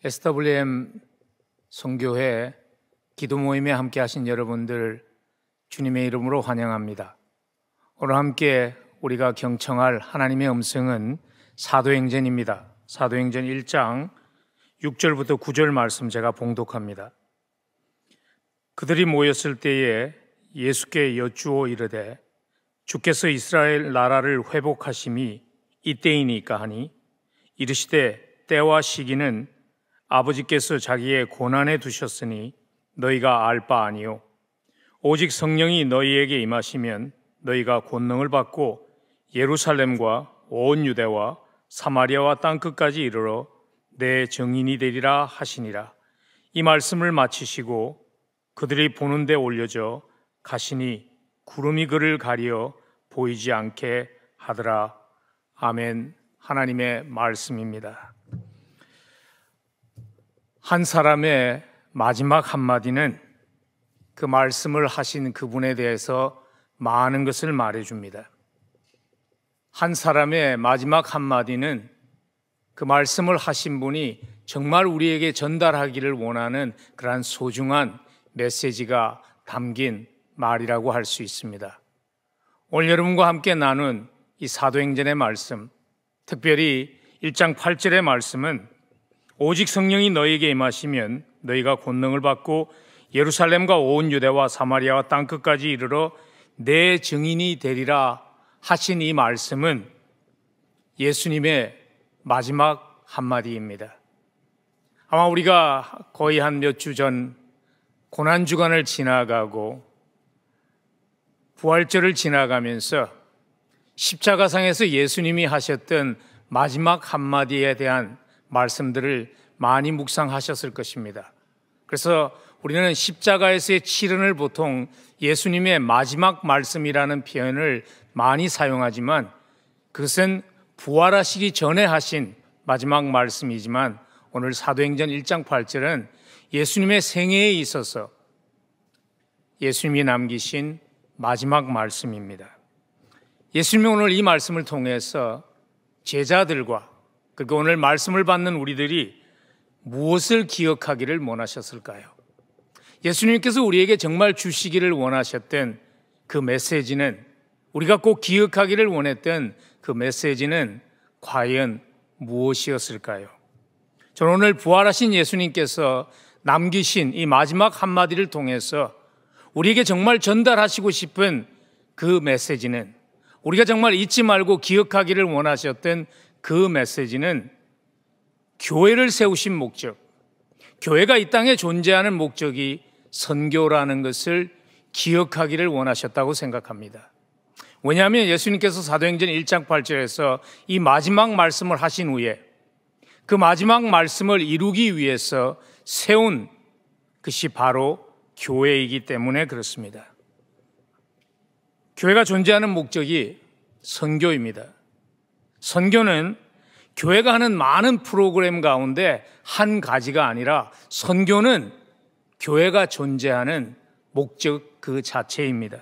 SWM 선교회 기도 모임에 함께 하신 여러분들 주님의 이름으로 환영합니다. 오늘 함께 우리가 경청할 하나님의 음성은 사도행전입니다. 사도행전 1장 6절부터 9절 말씀 제가 봉독합니다. 그들이 모였을 때에 예수께 여쭈어 이르되 주께서 이스라엘 나라를 회복하심이 이때이니까 하니 이르시되 때와 시기는 아버지께서 자기의 고난에 두셨으니 너희가 알 바 아니요 오직 성령이 너희에게 임하시면 너희가 권능을 받고 예루살렘과 온 유대와 사마리아와 땅끝까지 이르러 내 증인이 되리라 하시니라. 이 말씀을 마치시고 그들이 보는 데 올려져 가시니 구름이 그를 가리어 보이지 않게 하더라. 아멘. 하나님의 말씀입니다. 한 사람의 마지막 한마디는 그 말씀을 하신 그분에 대해서 많은 것을 말해줍니다. 한 사람의 마지막 한마디는 그 말씀을 하신 분이 정말 우리에게 전달하기를 원하는 그러한 소중한 메시지가 담긴 말이라고 할 수 있습니다. 오늘 여러분과 함께 나눈 이 사도행전의 말씀, 특별히 1장 8절의 말씀은 오직 성령이 너희에게 임하시면 너희가 권능을 받고 예루살렘과 온 유대와 사마리아와 땅끝까지 이르러 내 증인이 되리라 하신 이 말씀은 예수님의 마지막 한마디입니다. 아마 우리가 거의 한 몇 주 전 고난주간을 지나가고 부활절을 지나가면서 십자가상에서 예수님이 하셨던 마지막 한마디에 대한 말씀들을 많이 묵상하셨을 것입니다. 그래서 우리는 십자가에서의 치른을 보통 예수님의 마지막 말씀이라는 표현을 많이 사용하지만 그것은 부활하시기 전에 하신 마지막 말씀이지만 오늘 사도행전 1장 8절은 예수님의 생애에 있어서 예수님이 남기신 마지막 말씀입니다. 예수님이 오늘 이 말씀을 통해서 제자들과 그리고 오늘 말씀을 받는 우리들이 무엇을 기억하기를 원하셨을까요? 예수님께서 우리에게 정말 주시기를 원하셨던 그 메시지는, 우리가 꼭 기억하기를 원했던 그 메시지는 과연 무엇이었을까요? 저는 오늘 부활하신 예수님께서 남기신 이 마지막 한마디를 통해서 우리에게 정말 전달하시고 싶은 그 메시지는, 우리가 정말 잊지 말고 기억하기를 원하셨던 그 메시지는 교회를 세우신 목적, 교회가 이 땅에 존재하는 목적이 선교라는 것을 기억하기를 원하셨다고 생각합니다. 왜냐하면 예수님께서 사도행전 1장 8절에서 이 마지막 말씀을 하신 후에 그 마지막 말씀을 이루기 위해서 세운 것이 바로 교회이기 때문에 그렇습니다. 교회가 존재하는 목적이 선교입니다. 선교는 교회가 하는 많은 프로그램 가운데 한 가지가 아니라 선교는 교회가 존재하는 목적 그 자체입니다.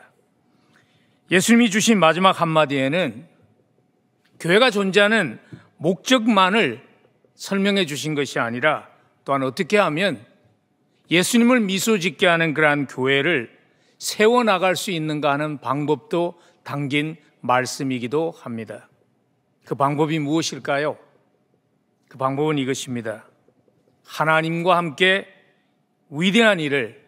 예수님이 주신 마지막 한마디에는 교회가 존재하는 목적만을 설명해 주신 것이 아니라 또한 어떻게 하면 예수님을 미소 짓게 하는 그러한 교회를 세워나갈 수 있는가 하는 방법도 담긴 말씀이기도 합니다. 그 방법이 무엇일까요? 그 방법은 이것입니다. 하나님과 함께 위대한 일을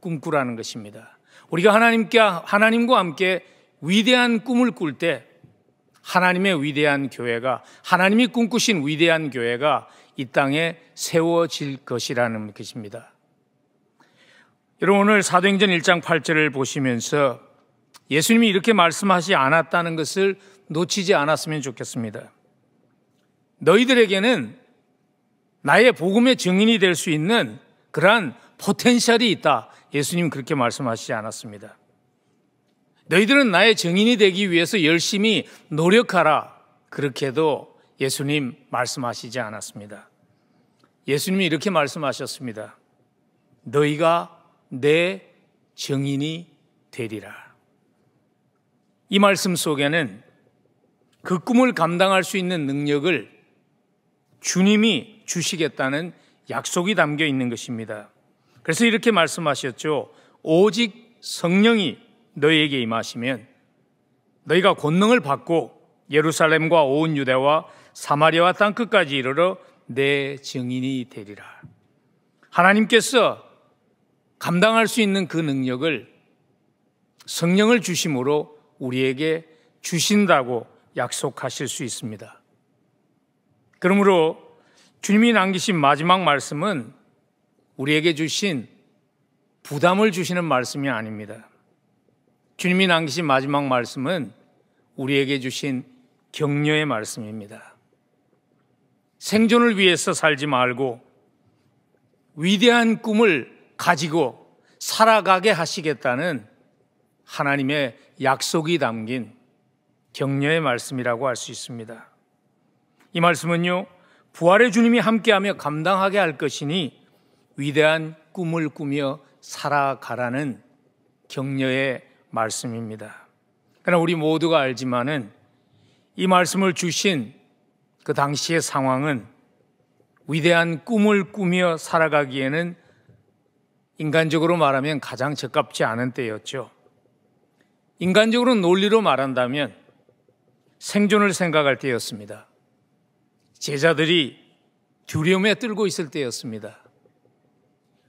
꿈꾸라는 것입니다. 우리가 하나님과 함께 위대한 꿈을 꿀 때 하나님의 위대한 교회가, 하나님이 꿈꾸신 위대한 교회가 이 땅에 세워질 것이라는 것입니다. 여러분, 오늘 사도행전 1장 8절을 보시면서 예수님이 이렇게 말씀하지 않았다는 것을 놓치지 않았으면 좋겠습니다. 너희들에게는 나의 복음의 증인이 될 수 있는 그러한 포텐셜이 있다. 예수님 그렇게 말씀하시지 않았습니다. 너희들은 나의 증인이 되기 위해서 열심히 노력하라. 그렇게도 예수님 말씀하시지 않았습니다. 예수님이 이렇게 말씀하셨습니다. 너희가 내 증인이 되리라. 이 말씀 속에는 그 꿈을 감당할 수 있는 능력을 주님이 주시겠다는 약속이 담겨 있는 것입니다. 그래서 이렇게 말씀하셨죠. 오직 성령이 너희에게 임하시면 너희가 권능을 받고 예루살렘과 온 유대와 사마리아와 땅끝까지 이르러 내 증인이 되리라. 하나님께서 감당할 수 있는 그 능력을 성령을 주심으로 우리에게 주신다고 약속하실 수 있습니다. 그러므로 주님이 남기신 마지막 말씀은 우리에게 주신 부담을 주시는 말씀이 아닙니다. 주님이 남기신 마지막 말씀은 우리에게 주신 격려의 말씀입니다. 생존을 위해서 살지 말고 위대한 꿈을 가지고 살아가게 하시겠다는 하나님의 약속이 담긴 격려의 말씀이라고 할 수 있습니다. 이 말씀은요, 부활의 주님이 함께하며 감당하게 할 것이니 위대한 꿈을 꾸며 살아가라는 격려의 말씀입니다. 그러나 우리 모두가 알지만은 이 말씀을 주신 그 당시의 상황은 위대한 꿈을 꾸며 살아가기에는 인간적으로 말하면 가장 적합지 않은 때였죠. 인간적으로 논리로 말한다면 생존을 생각할 때였습니다. 제자들이 두려움에 떨고 있을 때였습니다.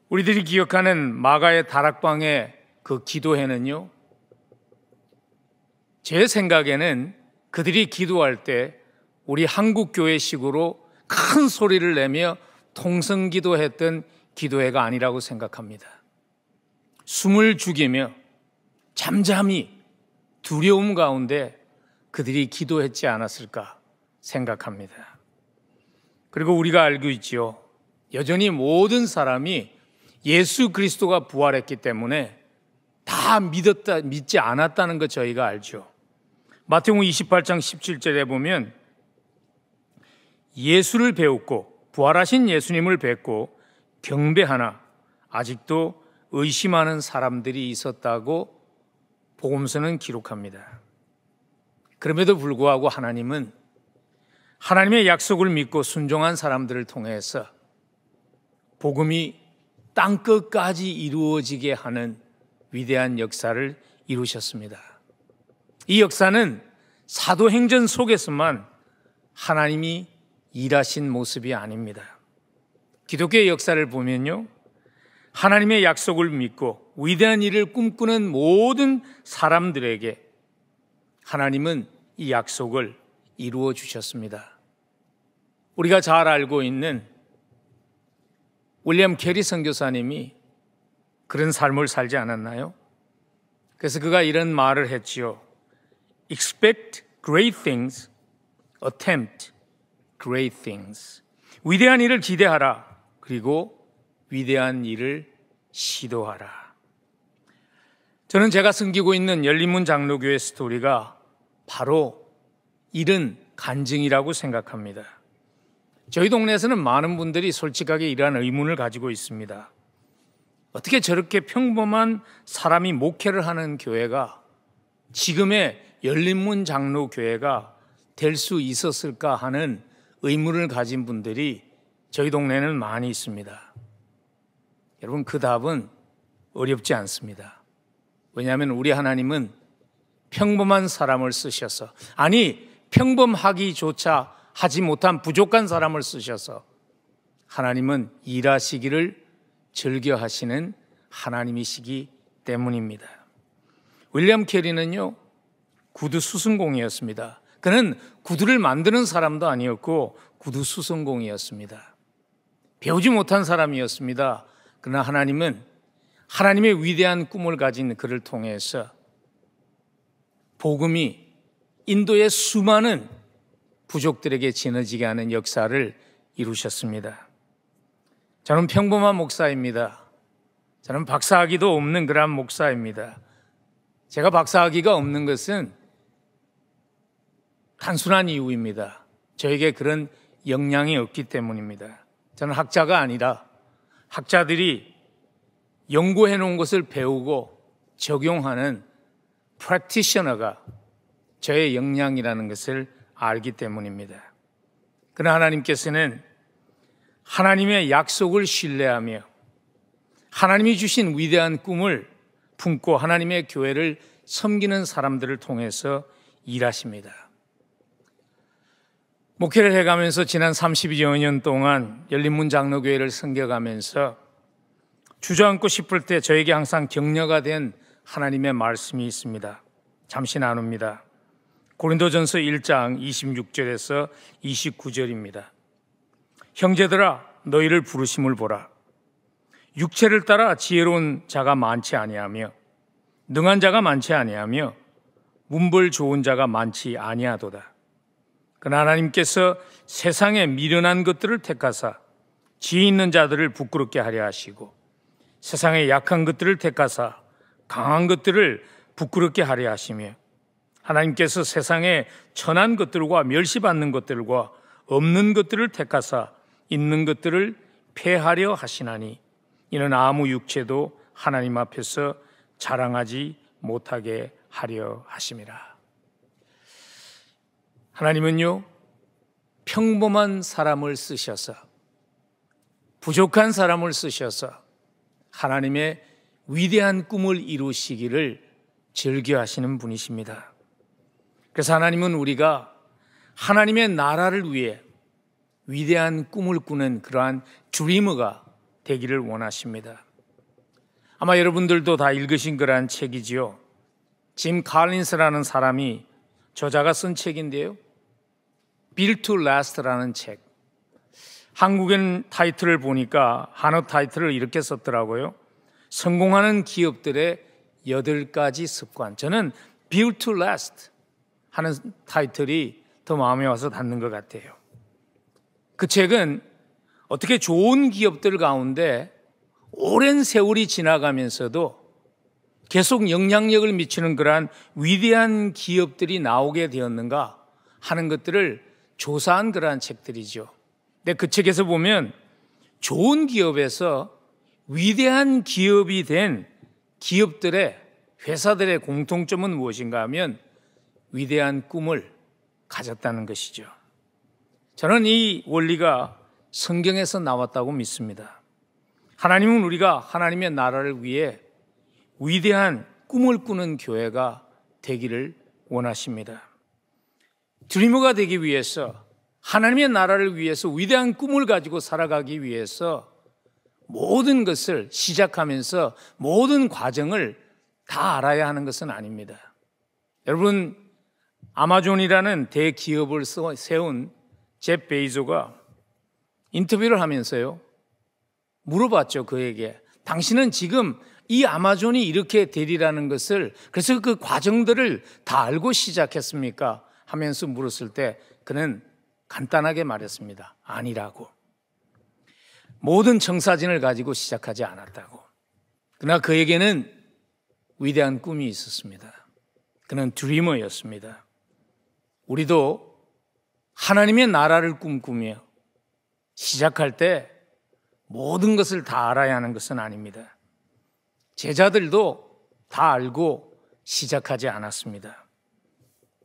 우리들이 기억하는 마가의 다락방의 그 기도회는요, 제 생각에는 그들이 기도할 때 우리 한국교회식으로 큰 소리를 내며 통성기도했던 기도회가 아니라고 생각합니다. 숨을 죽이며 잠잠히 두려움 가운데 그들이 기도했지 않았을까 생각합니다. 그리고 우리가 알고 있지요. 여전히 모든 사람이 예수 그리스도가 부활했기 때문에 다 믿지 않았다는 것 저희가 알죠. 마태복음 28장 17절에 보면 예수를 배웠고 부활하신 예수님을 뵙고 경배하나 아직도 의심하는 사람들이 있었다고 복음서는 기록합니다. 그럼에도 불구하고 하나님은 하나님의 약속을 믿고 순종한 사람들을 통해서 복음이 땅끝까지 이루어지게 하는 위대한 역사를 이루셨습니다. 이 역사는 사도행전 속에서만 하나님이 일하신 모습이 아닙니다. 기독교의 역사를 보면요, 하나님의 약속을 믿고 위대한 일을 꿈꾸는 모든 사람들에게 하나님은 이 약속을 이루어 주셨습니다. 우리가 잘 알고 있는 윌리엄 캐리 선교사님이 그런 삶을 살지 않았나요? 그래서 그가 이런 말을 했지요. Expect great things, attempt great things. 위대한 일을 기대하라. 그리고 위대한 일을 시도하라. 저는 제가 섬기고 있는 열린문 장로교회 스토리가 바로 이런 간증이라고 생각합니다. 저희 동네에서는 많은 분들이 솔직하게 이러한 의문을 가지고 있습니다. 어떻게 저렇게 평범한 사람이 목회를 하는 교회가 지금의 열린문 장로교회가 될 수 있었을까 하는 의문을 가진 분들이 저희 동네에는 많이 있습니다. 여러분, 그 답은 어렵지 않습니다. 왜냐하면 우리 하나님은 평범한 사람을 쓰셔서, 아니 평범하기조차 하지 못한 부족한 사람을 쓰셔서 하나님은 일하시기를 즐겨하시는 하나님이시기 때문입니다. 윌리엄 캐리는요, 구두 수선공이었습니다. 그는 구두를 만드는 사람도 아니었고 구두 수선공이었습니다. 배우지 못한 사람이었습니다. 그러나 하나님은 하나님의 위대한 꿈을 가진 그를 통해서 복음이 인도의 수많은 부족들에게 전해지게 하는 역사를 이루셨습니다. 저는 평범한 목사입니다. 저는 박사학위도 없는 그런 목사입니다. 제가 박사학위가 없는 것은 단순한 이유입니다. 저에게 그런 역량이 없기 때문입니다. 저는 학자가 아니라 학자들이 연구해 놓은 것을 배우고 적용하는 프랙티셔너가 저의 역량이라는 것을 알기 때문입니다. 그러나 하나님께서는 하나님의 약속을 신뢰하며 하나님이 주신 위대한 꿈을 품고 하나님의 교회를 섬기는 사람들을 통해서 일하십니다. 목회를 해가면서 지난 30여 년 동안 열린문 장로교회를 섬겨가면서 주저앉고 싶을 때 저에게 항상 격려가 된 하나님의 말씀이 있습니다. 잠시 나눕니다. 고린도전서 1장 26절에서 29절입니다. 형제들아 너희를 부르심을 보라. 육체를 따라 지혜로운 자가 많지 아니하며 능한 자가 많지 아니하며 문벌 좋은 자가 많지 아니하도다. 그러나 하나님께서 세상에 미련한 것들을 택하사 지혜 있는 자들을 부끄럽게 하려 하시고 세상에 약한 것들을 택하사 강한 것들을 부끄럽게 하려 하시며 하나님께서 세상에 천한 것들과 멸시받는 것들과 없는 것들을 택하사 있는 것들을 폐하려 하시나니 이는 아무 육체도 하나님 앞에서 자랑하지 못하게 하려 하심이라. 하나님은요, 평범한 사람을 쓰셔서 부족한 사람을 쓰셔서 하나님의 위대한 꿈을 이루시기를 즐겨하시는 분이십니다. 그래서 하나님은 우리가 하나님의 나라를 위해 위대한 꿈을 꾸는 그러한 드리머가 되기를 원하십니다. 아마 여러분들도 다 읽으신 그러한 책이지요. 짐 칼린스라는 사람이 저자가 쓴 책인데요. Built to Last라는 책. 한국엔 타이틀을 보니까 한어 타이틀을 이렇게 썼더라고요. 성공하는 기업들의 8가지 습관. 저는 Built to Last 하는 타이틀이 더 마음에 와서 닿는 것 같아요. 그 책은 어떻게 좋은 기업들 가운데 오랜 세월이 지나가면서도 계속 영향력을 미치는 그러한 위대한 기업들이 나오게 되었는가 하는 것들을 조사한 그러한 책들이죠. 근데 그 책에서 보면 좋은 기업에서 위대한 기업이 된 기업들의 회사들의 공통점은 무엇인가 하면 위대한 꿈을 가졌다는 것이죠. 저는 이 원리가 성경에서 나왔다고 믿습니다. 하나님은 우리가 하나님의 나라를 위해 위대한 꿈을 꾸는 교회가 되기를 원하십니다. 드리머가 되기 위해서 하나님의 나라를 위해서 위대한 꿈을 가지고 살아가기 위해서 모든 것을 시작하면서 모든 과정을 다 알아야 하는 것은 아닙니다. 여러분, 아마존이라는 대기업을 세운 잽 베이조가 인터뷰를 하면서요 물어봤죠. 그에게 당신은 지금 이 아마존이 이렇게 되리라는 것을 그래서 그 과정들을 다 알고 시작했습니까? 하면서 물었을 때 그는 간단하게 말했습니다. 아니라고. 모든 청사진을 가지고 시작하지 않았다고. 그러나 그에게는 위대한 꿈이 있었습니다. 그는 드리머였습니다. 우리도 하나님의 나라를 꿈꾸며 시작할 때 모든 것을 다 알아야 하는 것은 아닙니다. 제자들도 다 알고 시작하지 않았습니다.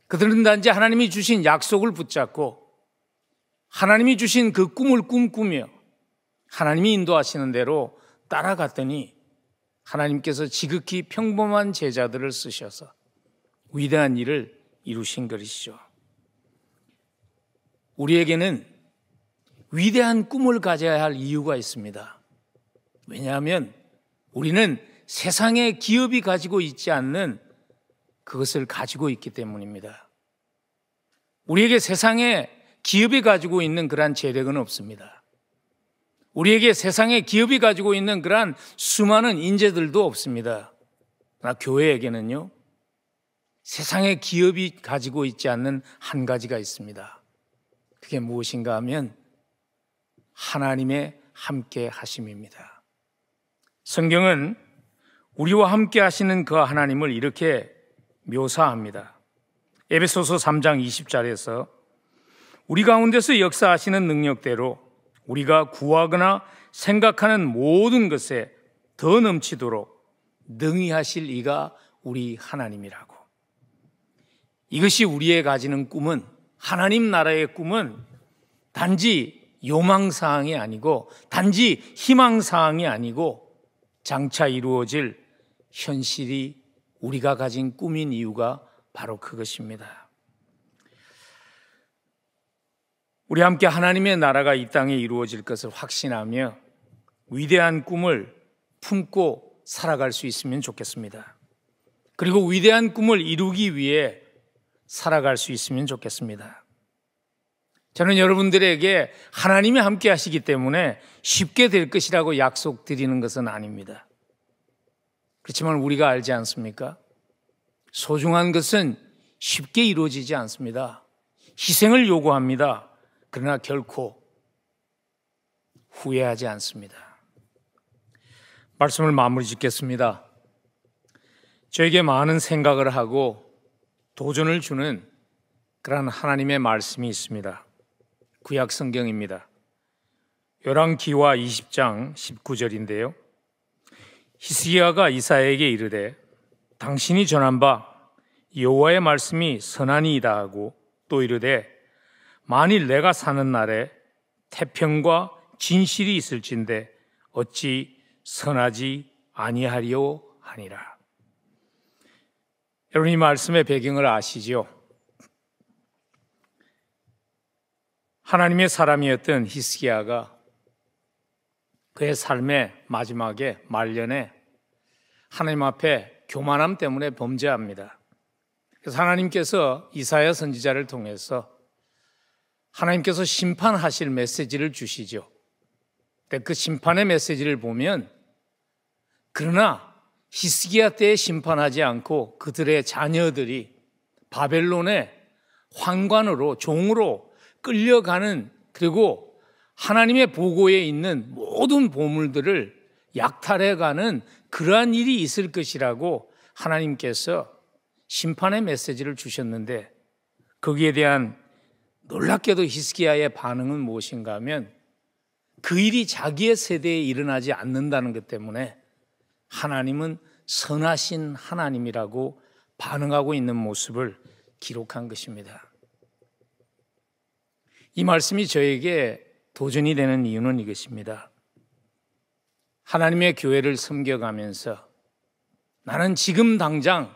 그들은 단지 하나님이 주신 약속을 붙잡고 하나님이 주신 그 꿈을 꿈꾸며 하나님이 인도하시는 대로 따라갔더니 하나님께서 지극히 평범한 제자들을 쓰셔서 위대한 일을 이루신 것이죠. 우리에게는 위대한 꿈을 가져야 할 이유가 있습니다. 왜냐하면 우리는 세상의 기업이 가지고 있지 않는 그것을 가지고 있기 때문입니다. 우리에게 세상에 기업이 가지고 있는 그러한 재력은 없습니다. 우리에게 세상에 기업이 가지고 있는 그러한 수많은 인재들도 없습니다. 그러나 교회에게는요, 세상의 기업이 가지고 있지 않는 한 가지가 있습니다. 그게 무엇인가 하면 하나님의 함께 하심입니다. 성경은 우리와 함께 하시는 그 하나님을 이렇게 묘사합니다. 에베소서 3장 20절에서 우리 가운데서 역사하시는 능력대로 우리가 구하거나 생각하는 모든 것에 더 넘치도록 능히 하실 이가 우리 하나님이라고. 이것이 우리의 가지는 꿈은, 하나님 나라의 꿈은 단지 요망사항이 아니고 단지 희망사항이 아니고 장차 이루어질 현실이 우리가 가진 꿈인 이유가 바로 그것입니다. 우리 함께 하나님의 나라가 이 땅에 이루어질 것을 확신하며 위대한 꿈을 품고 살아갈 수 있으면 좋겠습니다. 그리고 위대한 꿈을 이루기 위해 살아갈 수 있으면 좋겠습니다. 저는 여러분들에게 하나님이 함께 하시기 때문에 쉽게 될 것이라고 약속드리는 것은 아닙니다. 그렇지만 우리가 알지 않습니까? 소중한 것은 쉽게 이루어지지 않습니다. 희생을 요구합니다. 그러나 결코 후회하지 않습니다. 말씀을 마무리 짓겠습니다. 저에게 많은 생각을 하고 도전을 주는 그런 하나님의 말씀이 있습니다. 구약 성경입니다. 열왕기하 20장 19절인데요. 히스기야가 이사야에게 이르되 당신이 전한 바 여호와의 말씀이 선하니이다 하고 또 이르되 만일 내가 사는 날에 태평과 진실이 있을진데 어찌 선하지 아니하리요 하니라. 여러분, 이 말씀의 배경을 아시죠? 하나님의 사람이었던 히스기야가 그의 삶의 마지막에 말년에 하나님 앞에 교만함 때문에 범죄합니다. 그래서 하나님께서 이사야 선지자를 통해서 하나님께서 심판하실 메시지를 주시죠. 근데 그 심판의 메시지를 보면 그러나 히스기야 때에 심판하지 않고 그들의 자녀들이 바벨론의 환관으로 종으로 끌려가는, 그리고 하나님의 보고에 있는 모든 보물들을 약탈해가는 그러한 일이 있을 것이라고 하나님께서 심판의 메시지를 주셨는데 거기에 대한 놀랍게도 히스기야의 반응은 무엇인가 하면 그 일이 자기의 세대에 일어나지 않는다는 것 때문에 하나님은 선하신 하나님이라고 반응하고 있는 모습을 기록한 것입니다. 이 말씀이 저에게 도전이 되는 이유는 이것입니다. 하나님의 교회를 섬겨가면서 나는 지금 당장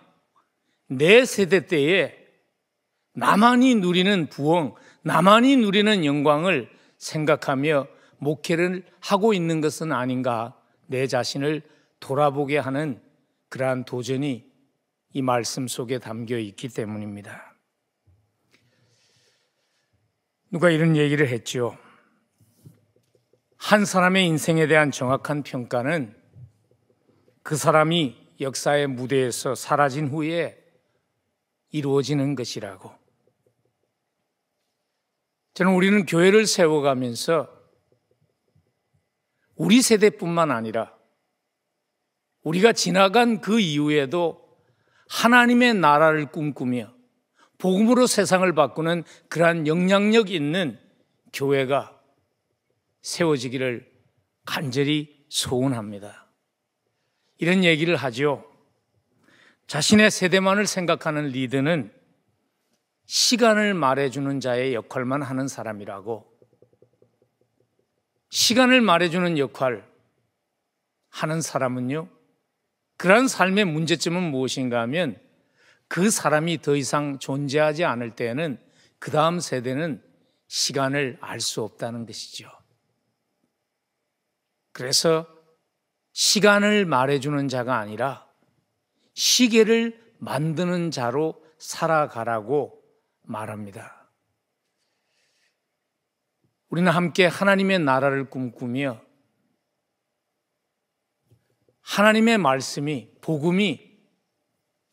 내 세대 때에 나만이 누리는 부흥, 나만이 누리는 영광을 생각하며 목회를 하고 있는 것은 아닌가, 내 자신을 돌아보게 하는 그러한 도전이 이 말씀 속에 담겨 있기 때문입니다. 누가 이런 얘기를 했죠. 한 사람의 인생에 대한 정확한 평가는 그 사람이 역사의 무대에서 사라진 후에 이루어지는 것이라고. 저는 우리는 교회를 세워가면서 우리 세대뿐만 아니라 우리가 지나간 그 이후에도 하나님의 나라를 꿈꾸며 복음으로 세상을 바꾸는 그러한 영향력 있는 교회가 세워지기를 간절히 소원합니다. 이런 얘기를 하죠. 자신의 세대만을 생각하는 리더는 시간을 말해주는 자의 역할만 하는 사람이라고. 시간을 말해주는 역할 하는 사람은요, 그러한 삶의 문제점은 무엇인가 하면 그 사람이 더 이상 존재하지 않을 때에는 그 다음 세대는 시간을 알 수 없다는 것이죠. 그래서 시간을 말해주는 자가 아니라 시계를 만드는 자로 살아가라고 말합니다. 우리는 함께 하나님의 나라를 꿈꾸며 하나님의 말씀이, 복음이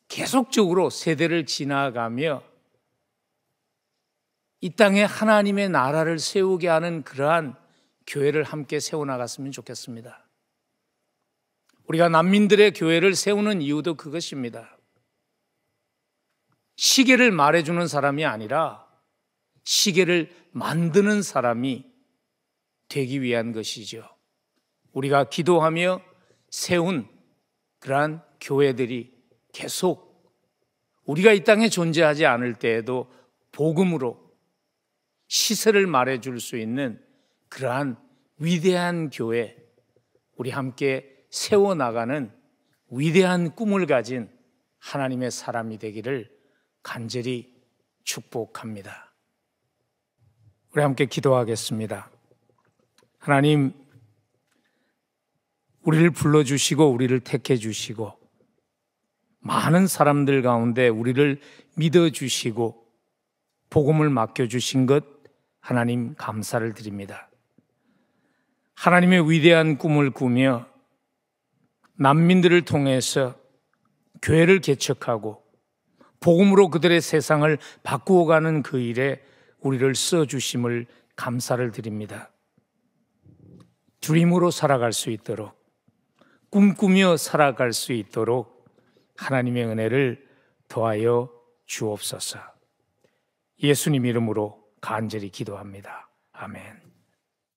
계속적으로 세대를 지나가며 이 땅에 하나님의 나라를 세우게 하는 그러한 교회를 함께 세워나갔으면 좋겠습니다. 우리가 난민들의 교회를 세우는 이유도 그것입니다. 시계를 말해주는 사람이 아니라 시계를 만드는 사람이 되기 위한 것이죠. 우리가 기도하며 세운 그러한 교회들이 계속 우리가 이 땅에 존재하지 않을 때에도 복음으로 시세를 말해줄 수 있는 그러한 위대한 교회, 우리 함께 세워나가는 위대한 꿈을 가진 하나님의 사람이 되기를 간절히 축복합니다. 우리 함께 기도하겠습니다. 하나님, 우리를 불러주시고 우리를 택해 주시고 많은 사람들 가운데 우리를 믿어주시고 복음을 맡겨주신 것 하나님 감사를 드립니다. 하나님의 위대한 꿈을 꾸며 난민들을 통해서 교회를 개척하고 복음으로 그들의 세상을 바꾸어가는 그 일에 우리를 써주심을 감사를 드립니다. 드림으로 살아갈 수 있도록, 꿈꾸며 살아갈 수 있도록 하나님의 은혜를 더하여 주옵소서. 예수님 이름으로 간절히 기도합니다. 아멘.